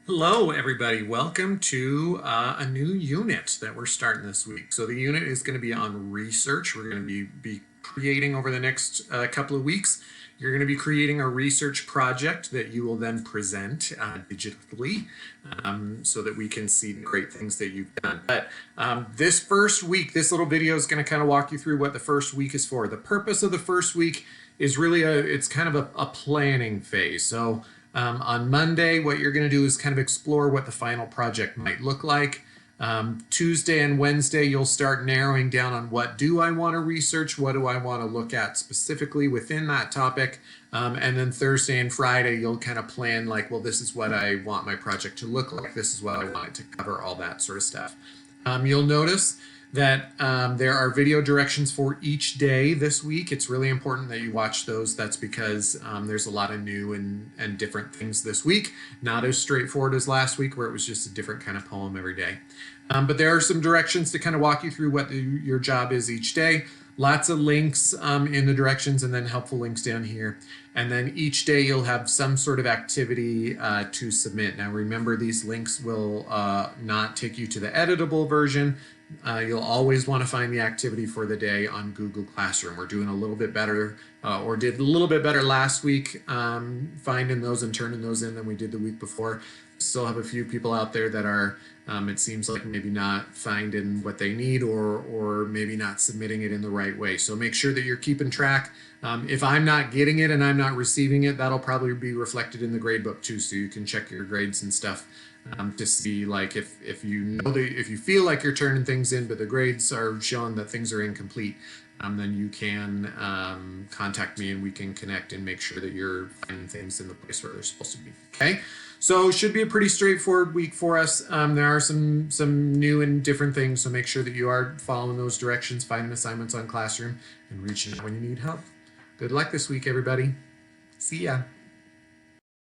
Hello, everybody. Welcome to a new unit that we're starting this week. So the unit is going to be on research. We're going to be creating over the next couple of weeks. You're going to be creating a research project that you will then present digitally so that we can see the great things that you've done. But this first week, this little video is going to kind of walk you through what the first week is for. The purpose of the first week is really it's kind of a planning phase. So on Monday, what you're going to do is kind of explore what the final project might look like. Tuesday and Wednesday, you'll start narrowing down on what do I want to research, what do I want to look at specifically within that topic. And then Thursday and Friday, you'll kind of plan like, well, this is what I want my project to look like. This is what I want it to cover, all that sort of stuff. You'll notice that there are video directions for each day this week. It's really important that you watch those. That's because there's a lot of new and different things this week. Not as straightforward as last week where it was just a different kind of poem every day. But there are some directions to kind of walk you through what your job is each day. Lots of links in the directions and then helpful links down here. And then each day you'll have some sort of activity to submit. Now remember, these links will not take you to the editable version. You'll always want to find the activity for the day on Google Classroom. We're doing a little bit better, or did a little bit better last week, finding those and turning those in than we did the week before. Still have a few people out there that are, it seems like maybe not finding what they need or maybe not submitting it in the right way. So make sure that you're keeping track. If I'm not getting it and I'm not receiving it, that'll probably be reflected in the gradebook too, so you can check your grades and stuff. To see like if you know if you feel like you're turning things in but the grades are showing that things are incomplete, then you can contact me and we can connect and make sure that you're finding things in the place where they're supposed to be. Okay, so it should be a pretty straightforward week for us. There are some new and different things, so make sure that you are following those directions, finding assignments on Classroom, and reaching out when you need help. Good luck this week, everybody. See ya.